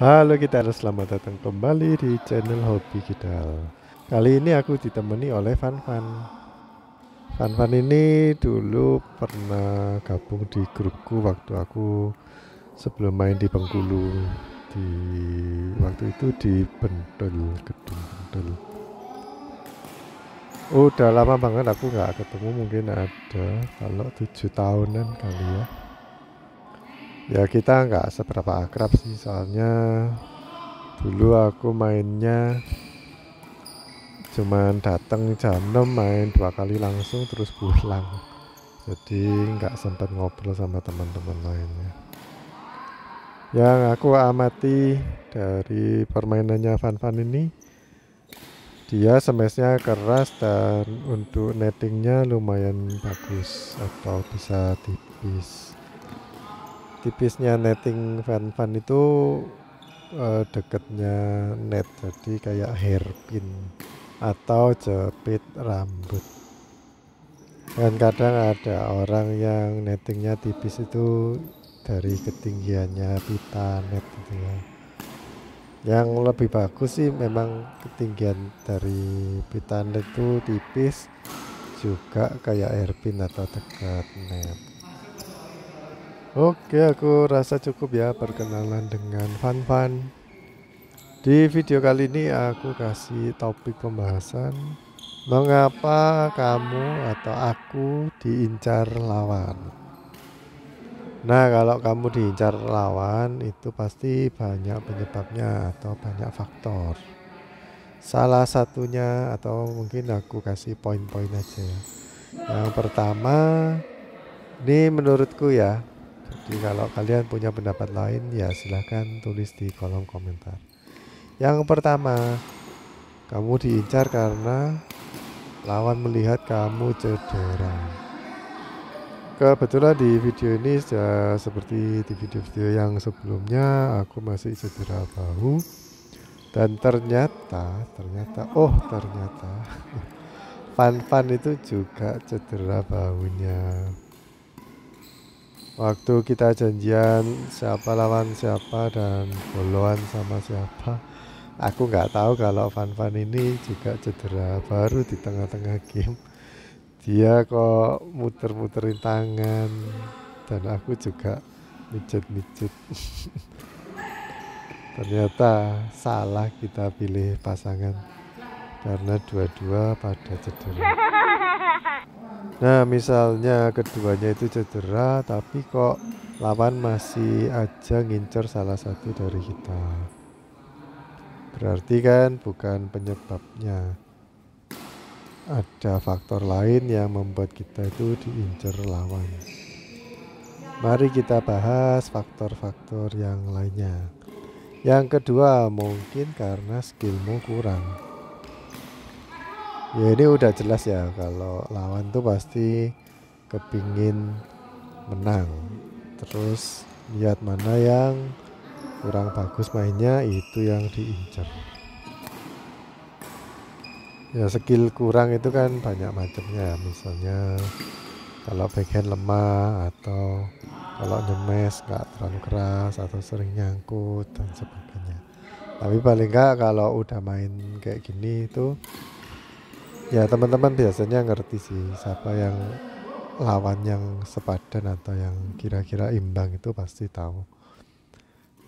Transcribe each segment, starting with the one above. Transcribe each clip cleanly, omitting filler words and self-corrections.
Halo kita, selamat datang kembali di channel Hobi Kidal. Kali ini aku ditemani oleh Fanfan. Fanfan ini dulu pernah gabung di grupku waktu aku sebelum main di Bengkulu. Di waktu itu di Bendol, Gedung Bendol. Udah lama banget aku nggak ketemu, mungkin ada kalau 7 tahunan kali ya. Ya kita nggak seberapa akrab sih, soalnya dulu aku mainnya cuman datang jam 6, main 2 kali langsung terus pulang, jadi nggak sempat ngobrol sama teman-teman lainnya. Yang aku amati dari permainannya Fanfan ini, dia smashnya keras dan untuk nettingnya lumayan bagus atau bisa tipis. Tipisnya netting Fanfan itu deketnya net, jadi kayak hairpin atau jepit rambut. Dan kadang ada orang yang nettingnya tipis itu dari ketinggiannya pita net gitu ya. Yang lebih bagus sih memang ketinggian dari pita net itu tipis, juga kayak hairpin atau dekat net. Oke, aku rasa cukup ya perkenalan dengan Fanfan. Di video kali ini aku kasih topik pembahasan, mengapa kamu atau aku diincar lawan. Nah, kalau kamu diincar lawan itu pasti banyak penyebabnya atau banyak faktor. Salah satunya, atau mungkin aku kasih poin-poin aja ya. Yang pertama, ini menurutku ya. Jadi kalau kalian punya pendapat lain ya silahkan tulis di kolom komentar. Yang pertama, kamu diincar karena lawan melihat kamu cedera. Kebetulan di video ini seperti di video-video yang sebelumnya, aku masih cedera bahu. Dan ternyata Fanfan itu juga cedera bahunya. Waktu kita janjian siapa lawan siapa dan boloan sama siapa, aku nggak tahu kalau Fanfan ini juga cedera. Baru di tengah-tengah game dia kok muter-muterin tangan, dan aku juga mijet-mijet. Ternyata salah kita pilih pasangan karena dua-dua pada cedera. Nah, misalnya keduanya itu cedera tapi kok lawan masih aja ngincer salah satu dari kita, berarti kan bukan penyebabnya, ada faktor lain yang membuat kita itu diincar lawan. Mari kita bahas faktor-faktor yang lainnya. Yang kedua, mungkin karena skillmu kurang. Ya ini udah jelas ya, kalau lawan tuh pasti kepingin menang, terus lihat mana yang kurang bagus mainnya, itu yang diincar. Ya skill kurang itu kan banyak macamnya, misalnya kalau backhand lemah, atau kalau nyemes nggak terlalu keras, atau sering nyangkut dan sebagainya. Tapi paling nggak kalau udah main kayak gini itu ya teman-teman biasanya ngerti sih siapa yang lawan yang sepadan atau yang kira-kira imbang, itu pasti tahu.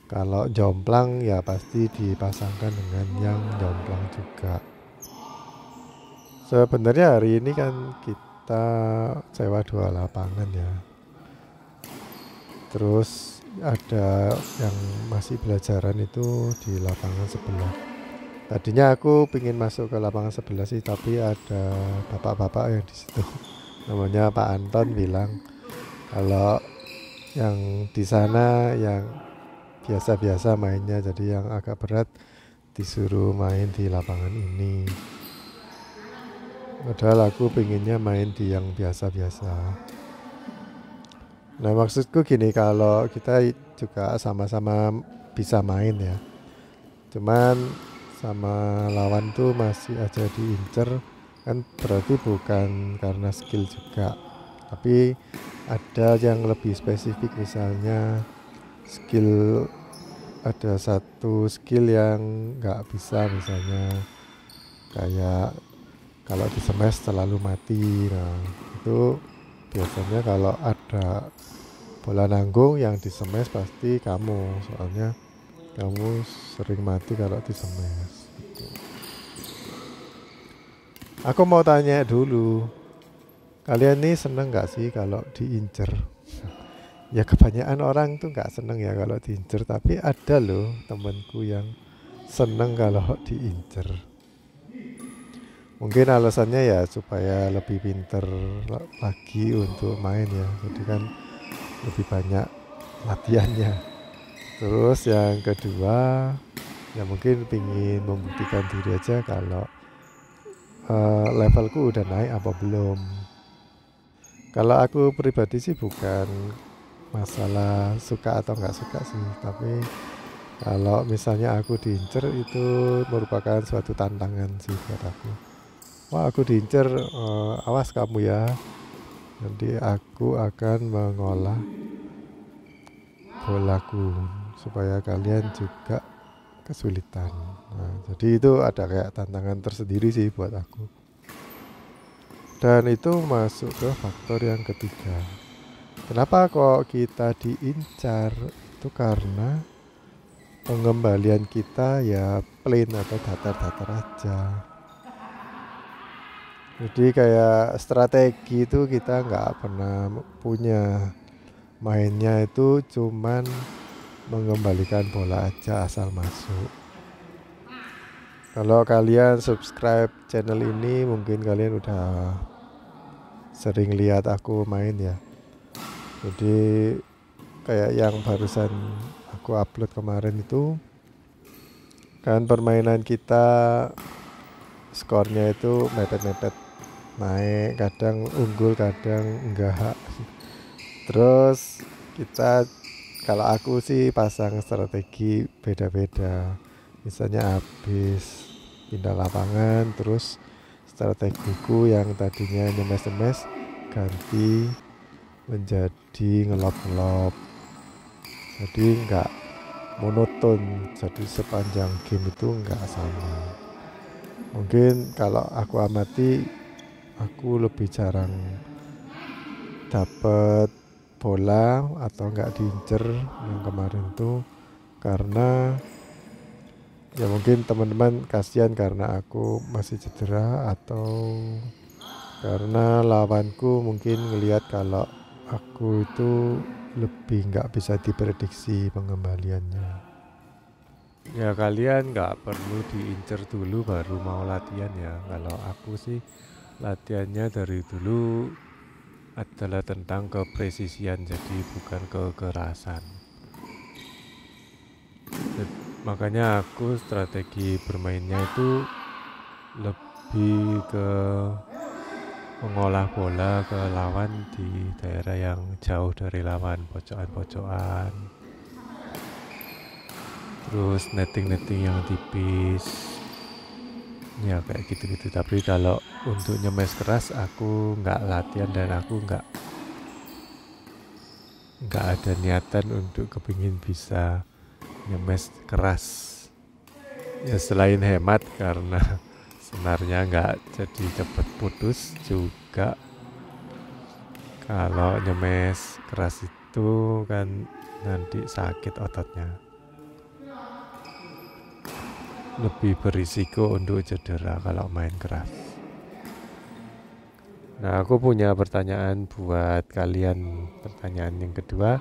Kalau jomplang ya pasti dipasangkan dengan yang jomplang juga. Sebenarnya hari ini kan kita sewa 2 lapangan ya. Terus ada yang masih belajaran itu di lapangan sebelah. Tadinya aku pingin masuk ke lapangan sebelah sih, tapi ada bapak-bapak yang di situ, namanya Pak Anton, bilang kalau yang di sana yang biasa-biasa mainnya, jadi yang agak berat disuruh main di lapangan ini. Padahal aku pengennya main di yang biasa-biasa. Nah maksudku gini, kalau kita juga sama-sama bisa main ya, cuman sama lawan tuh masih aja diincer, kan berarti bukan karena skill juga, tapi ada yang lebih spesifik, misalnya skill ada satu skill yang nggak bisa, misalnya kayak kalau di smash selalu mati. Nah itu biasanya kalau ada bola nanggung yang di smash pasti kamu, soalnya kamu sering mati kalau di smash gitu. Aku mau tanya dulu, kalian nih seneng nggak sih kalau diincer? Ya kebanyakan orang tuh nggak seneng ya kalau diincer, tapi ada loh temenku yang seneng kalau diincer. Mungkin alasannya ya supaya lebih pinter lagi untuk main ya, jadi kan lebih banyak latihannya. Terus yang kedua, ya mungkin pingin membuktikan diri aja kalau levelku udah naik apa belum. Kalau aku pribadi sih bukan masalah suka atau nggak suka sih, tapi kalau misalnya aku diincer itu merupakan suatu tantangan sih buat aku. Wah aku diincer, awas kamu ya. Nanti aku akan mengolah bolaku supaya kalian juga kesulitan. Nah, jadi itu ada kayak tantangan tersendiri sih buat aku. Dan itu masuk ke faktor yang ketiga. Kenapa kok kita diincar? Itu karena pengembalian kita ya plain atau datar-datar aja. Jadi kayak strategi itu kita nggak pernah punya. Mainnya itu cuman mengembalikan bola aja asal masuk. Kalau kalian subscribe channel ini mungkin kalian udah sering lihat aku main ya. Jadi kayak yang barusan aku upload kemarin itu kan permainan kita skornya itu mepet-mepet, naik kadang unggul kadang enggak. Terus kita, kalau aku sih pasang strategi beda-beda. Misalnya habis pindah lapangan, terus strategiku yang tadinya nyemes-nyemes ganti menjadi ngelop-ngelop. Jadi enggak monoton, jadi sepanjang game itu enggak sama. Mungkin kalau aku amati, aku lebih jarang dapat bola atau enggak diincer yang kemarin tuh, karena ya mungkin teman-teman kasihan karena aku masih cedera, atau karena lawanku mungkin ngelihat kalau aku itu lebih nggak bisa diprediksi pengembaliannya. Ya kalian nggak perlu diincer dulu baru mau latihan ya. Kalau aku sih latihannya dari dulu adalah tentang kepresisian, jadi bukan kekerasan. Makanya aku strategi bermainnya itu lebih ke mengolah bola ke lawan di daerah yang jauh dari lawan, pojokan-pojokan, terus netting-netting yang tipis ya kayak gitu-gitu. Tapi kalau untuk nyemes keras aku nggak latihan, dan aku nggak ada niatan untuk kepingin bisa nyemes keras ya, selain hemat karena senarnya nggak jadi cepet putus juga. Kalau nyemes keras itu kan nanti sakit ototnya, lebih berisiko untuk cedera kalau main keras. Nah aku punya pertanyaan buat kalian. Pertanyaan yang kedua,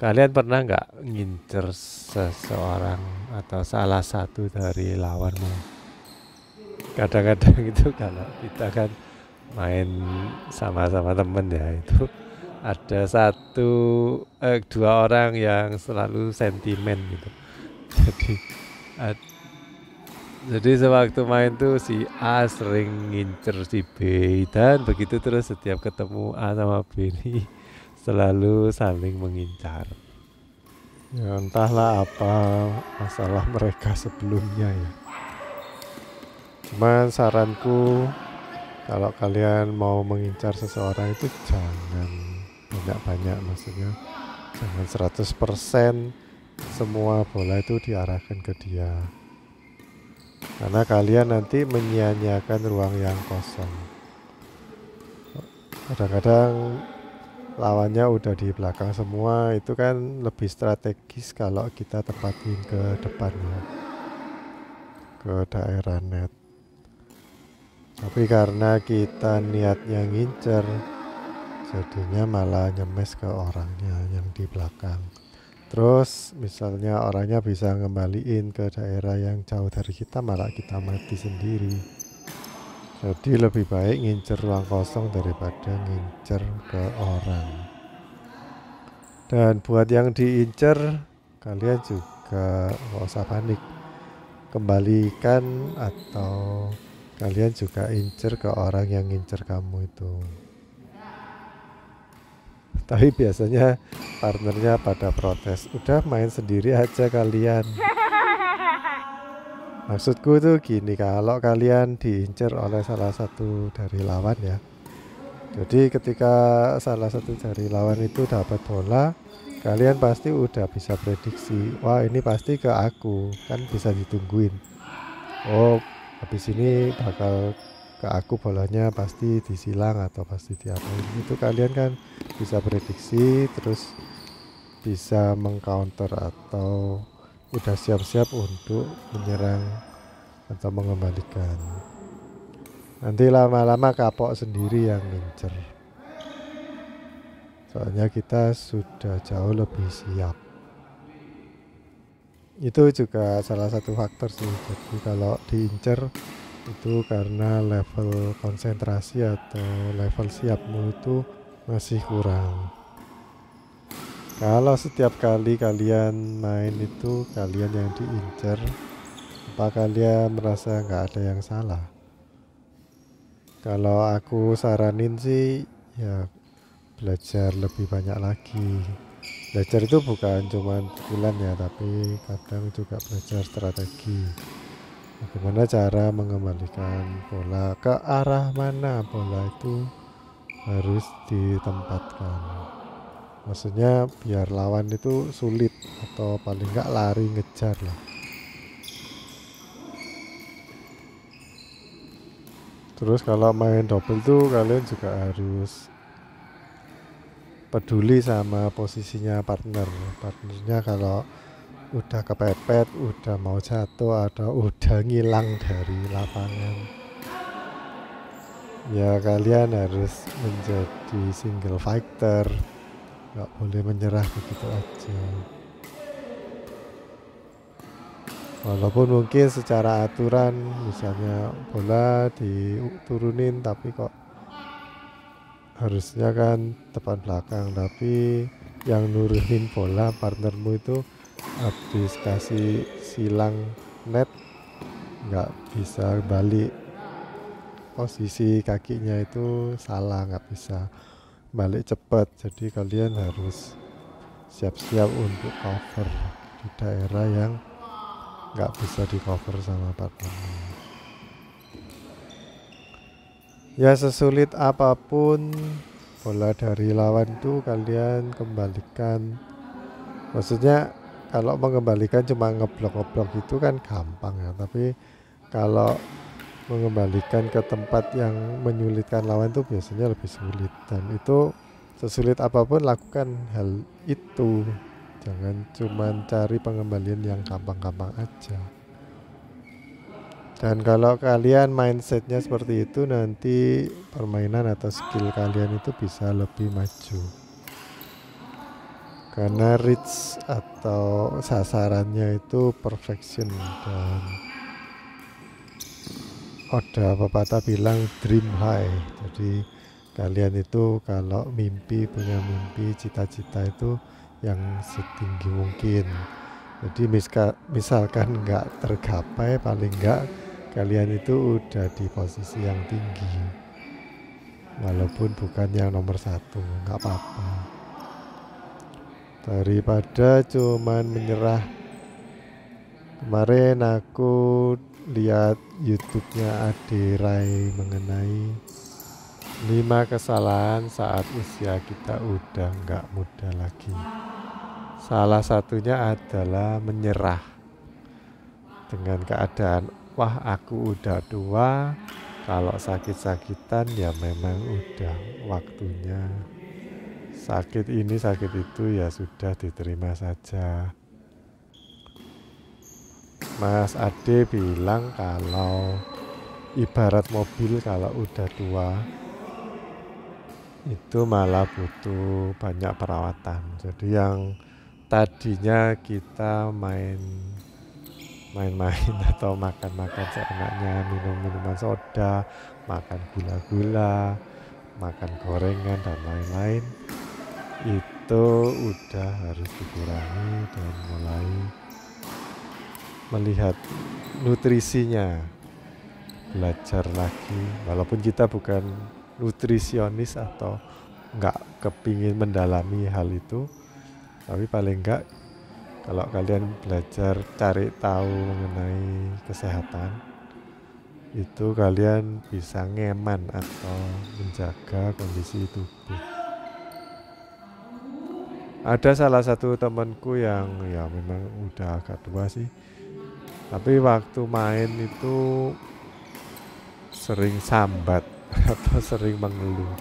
kalian pernah nggak ngincer seseorang atau salah satu dari lawanmu? Kadang-kadang itu kalau kita kan main sama-sama temen ya, itu ada dua orang yang selalu sentimen gitu. Jadi sewaktu main tuh si A sering ngincer si B, dan begitu terus setiap ketemu A sama B ini selalu saling mengincar. Ya entahlah apa masalah mereka sebelumnya ya. Cuman saranku, kalau kalian mau mengincar seseorang itu jangan banyak-banyak, maksudnya jangan 100%, semua bola itu diarahkan ke dia, karena kalian nanti menyia-nyiakan ruang yang kosong. Kadang-kadang lawannya udah di belakang semua, itu kan lebih strategis kalau kita tepatin ke depannya, ke daerah net. Tapi karena kita niatnya ngincer, jadinya malah nyemes ke orangnya yang di belakang. Terus misalnya orangnya bisa ngembaliin ke daerah yang jauh dari kita, malah kita mati sendiri. Jadi lebih baik ngincer ruang kosong daripada ngincer ke orang. Dan buat yang diincer, kalian juga nggak usah panik, kembalikan atau kalian juga incer ke orang yang ngincer kamu itu. Tapi biasanya partnernya pada protes, udah main sendiri aja kalian. Maksudku tuh gini, kalau kalian diincer oleh salah satu dari lawan ya, jadi ketika salah satu dari lawan itu dapat bola, kalian pasti udah bisa prediksi, wah ini pasti ke aku, kan bisa ditungguin. Oh, habis ini bakal ke aku bolanya, pasti disilang atau pasti diapain. Itu kalian kan bisa prediksi, terus bisa mengcounter atau udah siap-siap untuk menyerang atau mengembalikan. Nanti lama-lama kapok sendiri yang ngincer, soalnya kita sudah jauh lebih siap. Itu juga salah satu faktor sih. Jadi kalau diincer itu karena level konsentrasi atau level siapmu itu masih kurang. Kalau setiap kali kalian main itu kalian yang diincer, apa kalian merasa nggak ada yang salah? Kalau aku saranin sih ya belajar lebih banyak lagi. Belajar itu bukan cuma pukulan ya, tapi kadang juga belajar strategi. Bagaimana cara mengembalikan bola, ke arah mana bola itu harus ditempatkan. Maksudnya biar lawan itu sulit atau paling nggak lari ngejar lah. Terus kalau main double tuh kalian juga harus peduli sama posisinya partnernya. Kalau udah kepepet, udah mau jatuh atau udah ngilang dari lapangan, ya kalian harus menjadi single fighter, nggak boleh menyerah begitu aja. Walaupun mungkin secara aturan misalnya bola diturunin, tapi kok harusnya kan tepat belakang, tapi yang nurunin bola partnermu itu habis kasih silang net, nggak bisa balik, posisi kakinya itu salah, nggak bisa balik cepat. Jadi kalian harus siap-siap untuk cover di daerah yang nggak bisa di cover sama partnernya. Ya sesulit apapun bola dari lawan tuh kalian kembalikan. Maksudnya kalau mengembalikan cuma ngeblok-ngeblok itu kan gampang ya, tapi kalau mengembalikan ke tempat yang menyulitkan lawan itu biasanya lebih sulit. Dan itu sesulit apapun lakukan hal itu, jangan cuma cari pengembalian yang gampang-gampang aja. Dan kalau kalian mindsetnya seperti itu, nanti permainan atau skill kalian itu bisa lebih maju, karena reach atau sasarannya itu perfection. Dan ada pepatah bilang dream high. Jadi kalian itu kalau mimpi, punya mimpi, cita-cita itu yang setinggi mungkin. Jadi misalkan nggak tergapai, paling nggak kalian itu udah di posisi yang tinggi, walaupun bukan yang nomor satu, nggak apa-apa. Daripada cuman menyerah. Kemarin aku lihat YouTube-nya Ade Rai mengenai 5 kesalahan saat usia kita udah nggak muda lagi. Salah satunya adalah menyerah dengan keadaan, wah aku udah tua, kalau sakit-sakitan ya memang udah waktunya. Sakit ini sakit itu ya sudah diterima saja. Mas Ade bilang kalau ibarat mobil kalau udah tua itu malah butuh banyak perawatan. Jadi yang tadinya kita main-main atau makan-makan seenaknya, minum minuman soda, makan gula-gula, makan gorengan dan lain-lain, itu udah harus dikurangi dan mulai melihat nutrisinya, belajar lagi. Walaupun kita bukan nutrisionis atau nggak kepingin mendalami hal itu, tapi paling enggak kalau kalian belajar cari tahu mengenai kesehatan, itu kalian bisa ngeman atau menjaga kondisi tubuh. Ada salah satu temanku yang ya memang udah agak tua sih, tapi waktu main itu sering sambat atau sering mengeluh.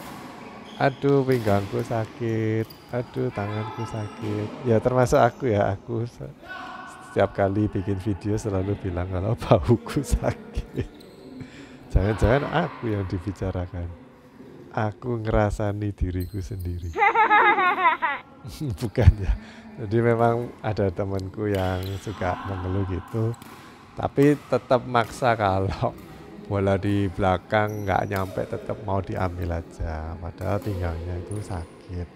Aduh pinggangku sakit, aduh tanganku sakit. Ya termasuk aku ya, aku setiap kali bikin video selalu bilang kalau bahuku sakit. Jangan-jangan aku yang dibicarakan. Aku ngerasani diriku sendiri. Bukan ya. Jadi memang ada temanku yang suka mengeluh gitu, tapi tetap maksa kalau bola di belakang nggak nyampe tetap mau diambil aja, padahal pinggangnya itu sakit.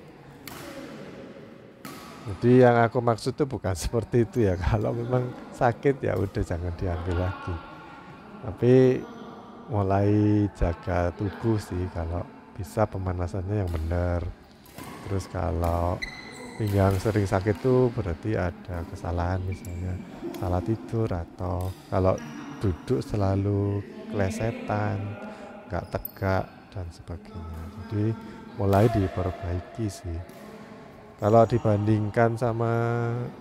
Jadi yang aku maksud tuh bukan seperti itu ya. Kalau memang sakit ya udah jangan diambil lagi. Tapi mulai jaga tubuh sih, kalau bisa pemanasannya yang benar. Terus kalau pinggang sering sakit tuh berarti ada kesalahan, misalnya salah tidur atau kalau duduk selalu kelesetan, nggak tegak dan sebagainya. Jadi mulai diperbaiki sih. Kalau dibandingkan sama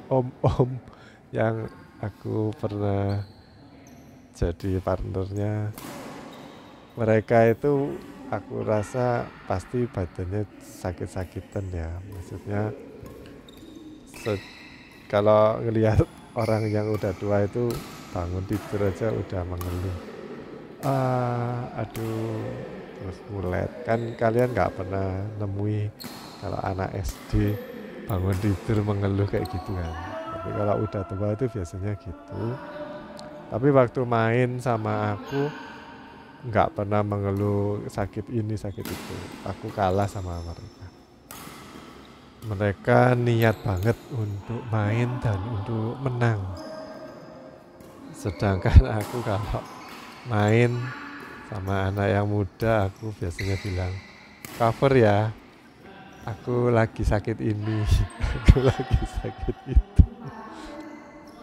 om-om yang aku pernah jadi partnernya, mereka itu aku rasa pasti badannya sakit-sakitan ya. Maksudnya kalau ngelihat orang yang udah tua itu bangun tidur aja udah mengeluh, aduh, terus ngulet. Kan kalian nggak pernah nemui kalau anak SD bangun tidur mengeluh kayak gitu kan. Tapi kalau udah tua itu biasanya gitu. Tapi waktu main sama aku nggak pernah mengeluh sakit ini sakit itu. Aku kalah sama mereka. Mereka niat banget untuk main dan untuk menang. Sedangkan aku kalau main sama anak yang muda, aku biasanya bilang, cover ya, aku lagi sakit ini, aku lagi sakit itu.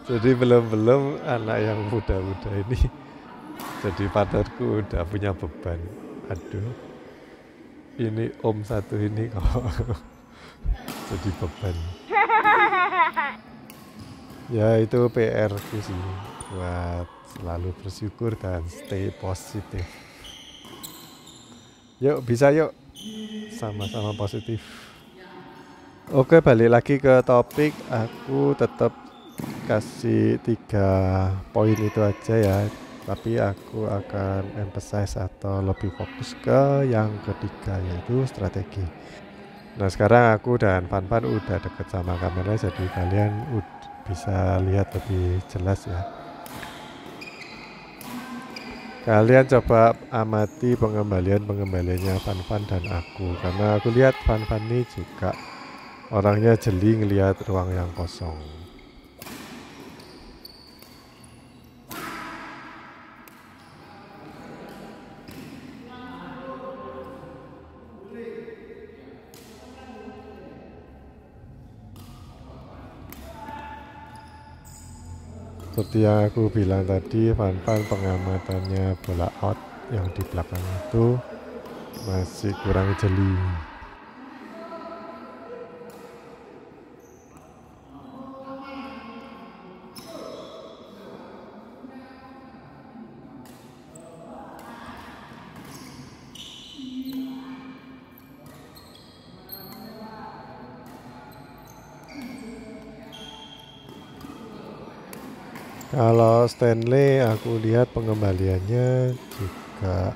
Jadi belum anak yang muda-muda ini jadi partnerku udah punya beban. Aduh, ini om satu ini kok jadi beban. Ya itu PR ku sih, buat selalu bersyukur dan stay positif. Yuk bisa yuk, sama-sama positif. Oke, balik lagi ke topik. Aku tetap kasih 3 poin itu aja ya, tapi aku akan emphasize atau lebih fokus ke yang ketiga, yaitu strategi. Nah sekarang aku dan Pan udah deket sama kamera, jadi kalian bisa lihat lebih jelas ya. Kalian coba amati pengembaliannya Pan dan aku, karena aku lihat Pan ini juga orangnya jeli ngelihat ruang yang kosong. Seperti yang aku bilang tadi, Pan pengamatannya bola out yang di belakang itu masih kurang jeli. Kalau Stanley aku lihat pengembaliannya juga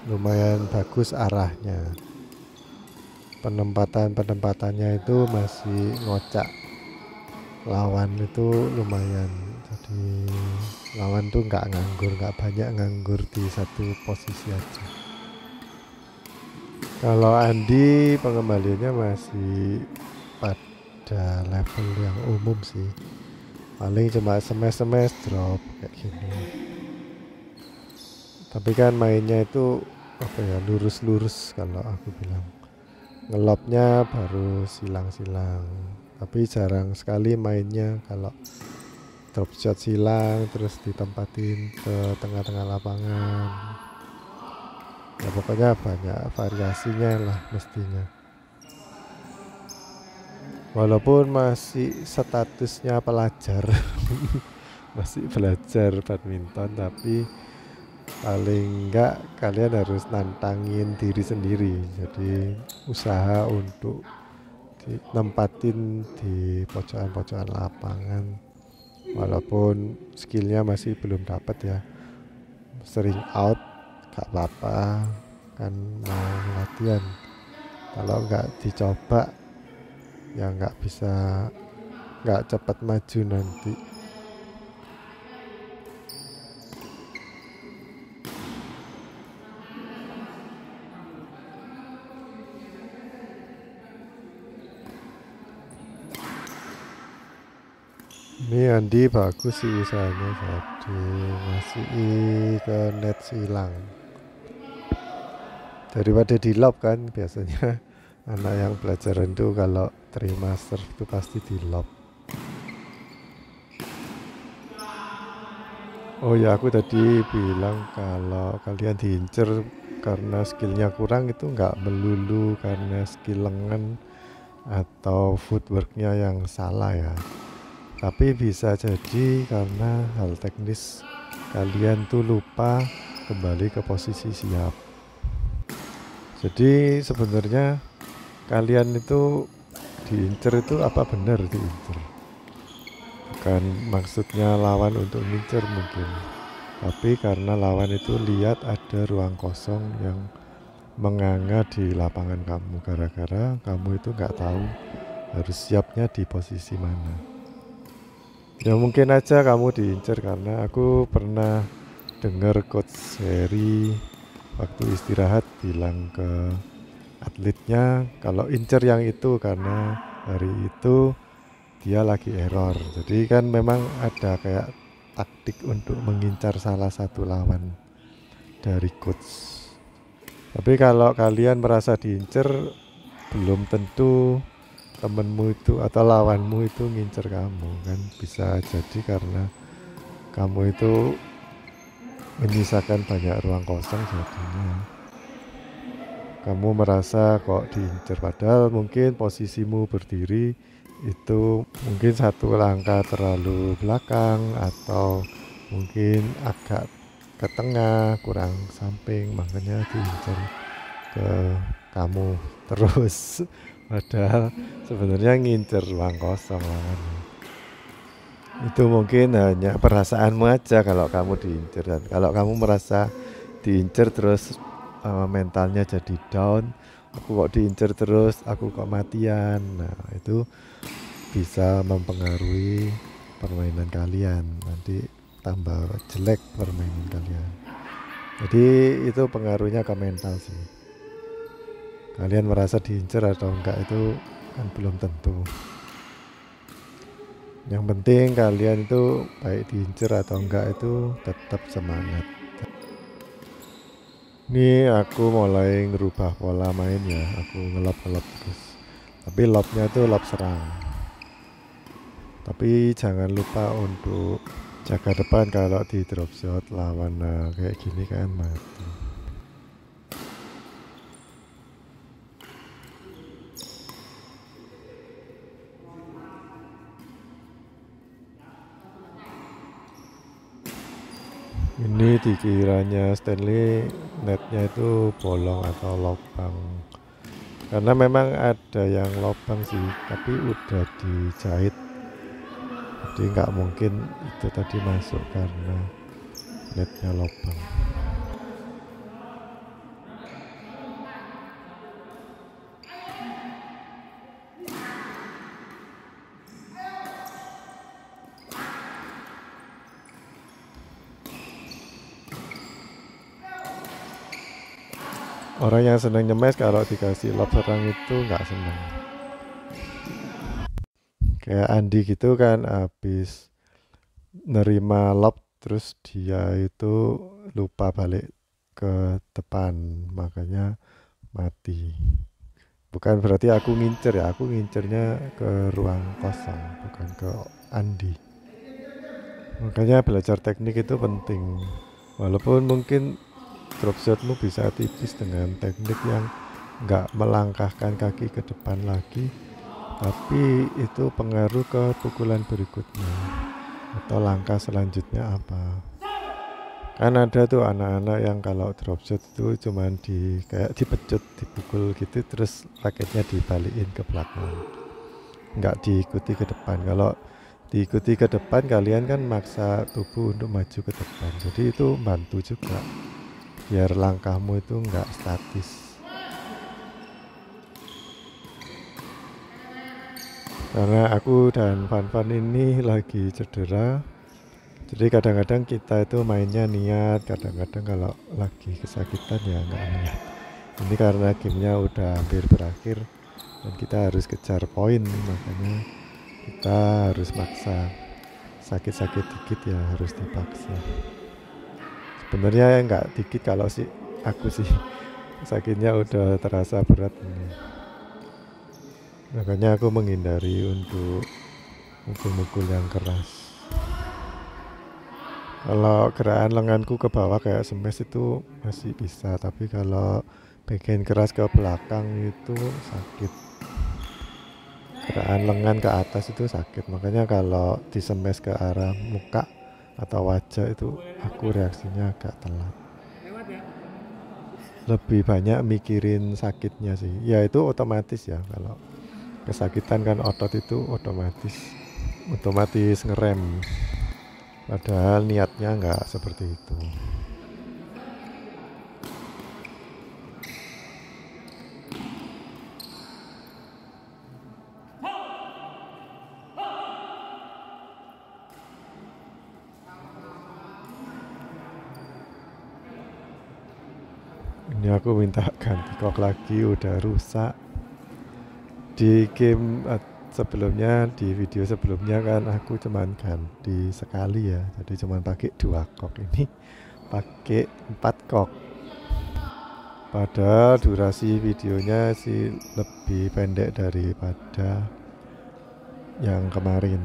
lumayan bagus arahnya. Penempatannya itu masih ngocak lawan itu lumayan. Jadi lawan tuh nggak nganggur, nggak banyak nganggur di satu posisi aja. Kalau Andi pengembaliannya masih pada level yang umum sih. Paling cuma smash drop kayak gini. Tapi kan mainnya itu apa ya, lurus-lurus kalau aku bilang. Ngelopnya baru silang-silang. Tapi jarang sekali mainnya kalau drop shot silang terus ditempatin ke tengah-tengah lapangan. Ya pokoknya banyak variasinya lah mestinya. Walaupun masih statusnya pelajar masih belajar badminton, tapi paling enggak kalian harus nantangin diri sendiri. Jadi usaha untuk nempatin di pojokan-pojokan lapangan. Walaupun skillnya masih belum dapat ya, sering out gak apa-apa, kan mau latihan. Kalau nggak dicoba ya nggak bisa, nggak cepat maju nanti. Ini Andi bagus sih usahanya, jadi masih ke net silang daripada di lob kan. Biasanya anak yang belajar itu kalau terima serve itu pasti di lob. Oh ya, aku tadi bilang kalau kalian diincer karena skillnya kurang itu nggak melulu karena skill lengan atau footworknya yang salah ya, tapi bisa jadi karena hal teknis kalian tuh lupa kembali ke posisi siap. Jadi sebenarnya kalian itu diincer itu apa benar diincer, bukan maksudnya lawan untuk ngincer mungkin, tapi karena lawan itu lihat ada ruang kosong yang menganga di lapangan kamu, gara-gara kamu itu nggak tahu harus siapnya di posisi mana. Ya mungkin aja kamu diincer karena aku pernah dengar coach Harry waktu istirahat bilang ke atletnya kalau incer yang itu karena hari itu dia lagi error. Jadi kan memang ada kayak taktik untuk mengincar salah satu lawan dari coach. Tapi kalau kalian merasa diincer, belum tentu temenmu itu atau lawanmu itu ngincer kamu kan. Bisa jadi karena kamu itu menyisakan banyak ruang kosong, jadinya kamu merasa kok diincer, padahal mungkin posisimu berdiri itu mungkin satu langkah terlalu belakang atau mungkin agak ke tengah kurang samping, makanya diincer ke kamu terus. Padahal sebenarnya ngincer ruang kosong lawannya. Itu mungkin hanya perasaanmu aja kalau kamu diincer, dan kalau kamu merasa diincer terus mentalnya jadi down, aku kok diincer terus, aku kok matian. Nah itu bisa mempengaruhi permainan kalian, nanti tambah jelek permainan kalian. Jadi itu pengaruhnya ke mental sih. Kalian merasa diincer atau enggak itu kan belum tentu. Yang penting kalian itu baik diincer atau enggak itu tetap semangat. Ini aku mulai ngerubah pola main ya, aku ngelop terus. Tapi lobnya tuh lob serang. Tapi jangan lupa untuk jaga depan kalau di drop shot lawan kayak gini kan mati. Ini dikiranya Stanley netnya itu bolong atau lubang, karena memang ada yang lubang sih, tapi udah dijahit jadi nggak mungkin itu tadi masuk karena netnya lobang. Orang yang seneng nyemes kalau dikasih lob serang itu nggak seneng. Kayak Andi gitu kan, habis nerima lob terus dia itu lupa balik ke depan, makanya mati. Bukan berarti aku ngincer ya, aku ngincernya ke ruang kosong, bukan ke Andi. Makanya belajar teknik itu penting. Walaupun mungkin drop shotmu bisa tipis dengan teknik yang nggak melangkahkan kaki ke depan lagi, tapi itu pengaruh ke pukulan berikutnya atau langkah selanjutnya apa. Kan ada tuh anak-anak yang kalau drop shot itu cuman kayak dipecut, dipukul gitu, terus raketnya dibalikin ke belakang, nggak diikuti ke depan. Kalau diikuti ke depan, kalian kan maksa tubuh untuk maju ke depan, jadi itu bantu juga biar langkahmu itu nggak statis. Karena aku dan Van ini lagi cedera, jadi kadang-kadang kita itu mainnya niat, kadang-kadang kalau lagi kesakitan ya nggak niat. Ini karena gamenya udah hampir berakhir dan kita harus kejar poin, makanya kita harus maksa. Sakit-sakit dikit ya harus dipaksa. Sebenarnya nggak dikit kalau sih aku sih, sakitnya udah terasa berat ini. Makanya aku menghindari untuk mukul-mukul yang keras. Kalau gerakan lenganku ke bawah kayak smash itu masih bisa, tapi kalau bagian keras ke belakang itu sakit. Gerakan lengan ke atas itu sakit, makanya kalau di smash ke arah muka atau wajah itu aku reaksinya agak telat. Lebih banyak mikirin sakitnya sih. Ya itu otomatis ya, kalau kesakitan kan otot itu otomatis ngerem. Padahal niatnya nggak seperti itu. Ini aku minta ganti kok lagi, udah rusak. Di game sebelumnya, di video sebelumnya kan aku cuman ganti sekali ya, jadi cuman pakai 2 kok. Ini pakai 4 kok. Padahal durasi videonya sih lebih pendek daripada yang kemarin.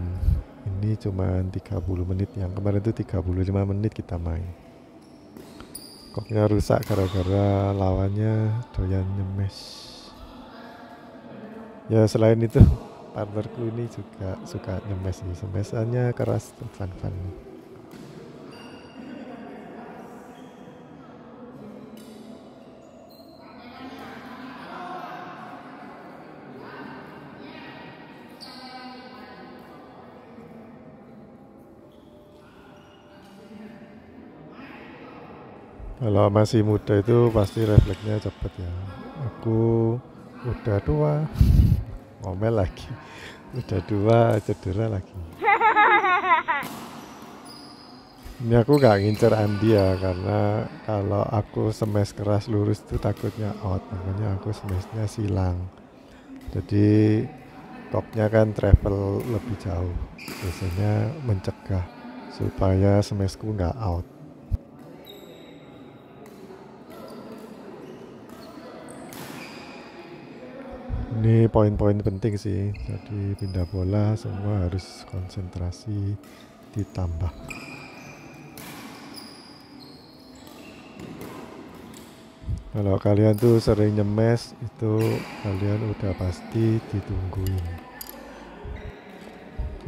Ini cuman 30 menit, yang kemarin itu 35 menit kita main. Koknya rusak gara-gara lawannya doyan nyemes. Ya selain itu partnerku ini juga suka nyemes nih, semesannya keras tuh Van. Kalau masih muda itu pasti refleksnya cepet ya. Aku udah tua, ngomel lagi. Udah tua, cedera lagi. Ini aku gak ngincer Andi ya, karena kalau aku smash keras lurus itu takutnya out, makanya aku smashnya silang. Jadi koknya kan travel lebih jauh, biasanya mencegah supaya smashku nggak out. Ini poin-poin penting sih, jadi pindah bola semua harus konsentrasi ditambah. Kalau kalian tuh sering nyemes, itu kalian udah pasti ditungguin.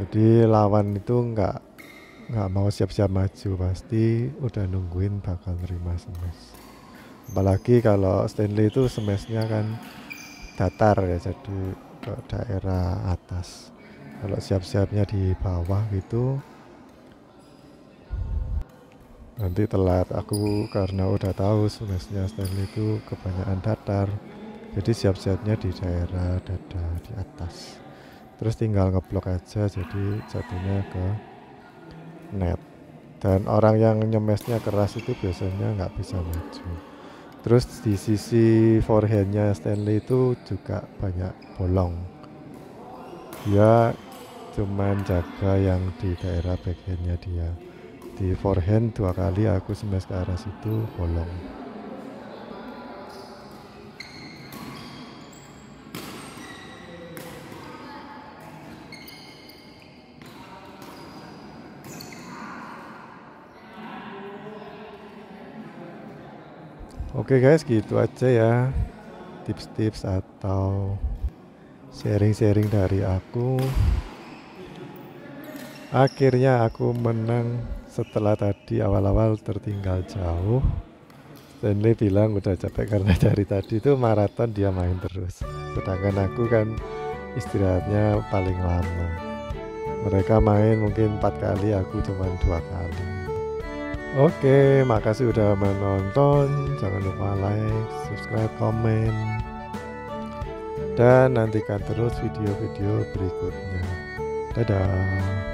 Jadi lawan itu nggak mau siap-siap maju, pasti udah nungguin bakal nerima smash. Apalagi kalau Stanley itu smashnya kan datar ya, jadi ke daerah atas. Kalau siap-siapnya di bawah gitu nanti telat. Aku karena udah tahu smashnya Stanley itu kebanyakan datar, jadi siap-siapnya di daerah dada di atas, terus tinggal ngeblok aja, jadi jatuhnya ke net. Dan orang yang nyemesnya keras itu biasanya nggak bisa maju. Terus di sisi forehandnya Stanley itu juga banyak bolong, dia cuman jaga yang di daerah backhandnya dia. Di forehand 2 kali aku smash ke arah situ bolong. Oke guys, gitu aja ya tips-tips atau sharing-sharing dari aku. Akhirnya aku menang setelah tadi awal-awal tertinggal jauh. Stanley bilang udah capek karena dari tadi itu maraton dia main terus, sedangkan aku kan istirahatnya paling lama. Mereka main mungkin 4 kali, aku cuma 2 kali. Oke, makasih udah menonton. Jangan lupa like, subscribe, komen, dan nantikan terus video-video berikutnya. Dadah.